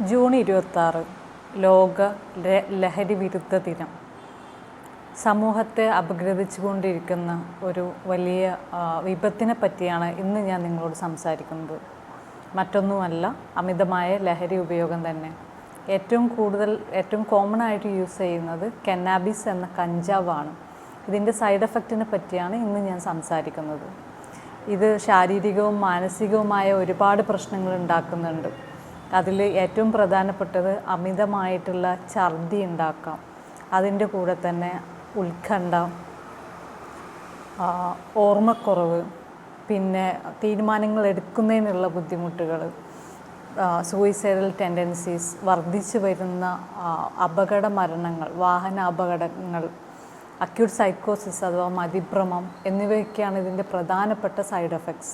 June 26 ലോക ലഹരി വിരുദ്ധ ദിനം. സമൂഹത്തെ അപഗ്രഥിച്ചുകൊണ്ടിരിക്കുന്ന ഒരു വലിയ വിപത്തിനെ പറ്റിയാണ് ഇന്ന് ഞാൻ നിങ്ങളോട് സംസാരിക്കുന്നത്. മറ്റൊന്നുമല്ല, അമിതമായ ലഹരി ഉപയോഗം തന്നെ. ഏറ്റവും കോമൺ ആയിട്ട് യൂസ് ചെയ്യുന്നത് കന്നാബിസ് എന്ന കഞ്ചാവാണ്. ഇതിൻ്റെ സൈഡ് എഫക്റ്റിനെ പറ്റിയാണ് ഇന്ന് ഞാൻ സംസാരിക്കുന്നത്. ഇത് ശാരീരികവും മാനസികവുമായ ഒരുപാട് പ്രശ്നങ്ങൾ ഉണ്ടാക്കുന്നുണ്ട്. അതിൽ ഏറ്റവും പ്രധാനപ്പെട്ടത് അമിതമായിട്ടുള്ള ഛർദി ഉണ്ടാക്കാം. അതിൻ്റെ കൂടെ തന്നെ ഉത്കണ്ഠ, ഓർമ്മക്കുറവ്, പിന്നെ തീരുമാനങ്ങൾ എടുക്കുന്നതിനുള്ള ബുദ്ധിമുട്ടുകൾ, സൂയിസൈഡൽ ടെൻഡൻസീസ്, വർദ്ധിച്ചു വരുന്ന അപകട മരണങ്ങൾ, വാഹന അപകടങ്ങൾ, അക്യൂട്ട് സൈക്കോസിസ് അഥവാ മതിഭ്രമം എന്നിവയൊക്കെയാണ് ഇതിൻ്റെ പ്രധാനപ്പെട്ട സൈഡ് എഫക്ട്സ്.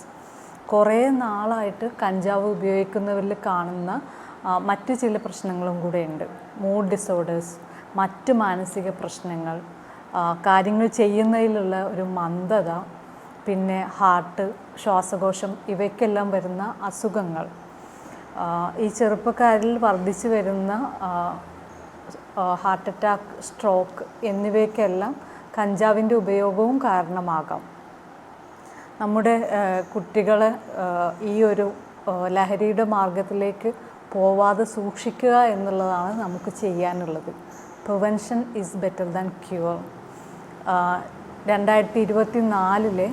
കുറേ നാളായിട്ട് കഞ്ചാവ് ഉപയോഗിക്കുന്നവരിൽ കാണുന്ന മറ്റ് ചില പ്രശ്നങ്ങളും കൂടെ ഉണ്ട്. മൂഡ് ഡിസോർഡേഴ്സ്, മറ്റ് മാനസിക പ്രശ്നങ്ങൾ, കാര്യങ്ങൾ ചെയ്യുന്നതിലുള്ള ഒരു മന്ദത, പിന്നെ ഹാർട്ട്, ശ്വാസകോശം ഇവയ്ക്കെല്ലാം വരുന്ന അസുഖങ്ങൾ, ഈ ചെറുപ്പക്കാരിൽ വർദ്ധിച്ചു വരുന്ന ഹാർട്ട് അറ്റാക്ക്, സ്ട്രോക്ക് എന്നിവയ്ക്കെല്ലാം കഞ്ചാവിൻ്റെ ഉപയോഗവും കാരണമാകാം. നമ്മുടെ കുട്ടികളെ ഈ ഒരു ലഹരിയുടെ മാർഗത്തിലേക്ക് പോവാതെ സൂക്ഷിക്കുക എന്നുള്ളതാണ് നമുക്ക് ചെയ്യാനുള്ളത്. Prevention is better than cure. 2024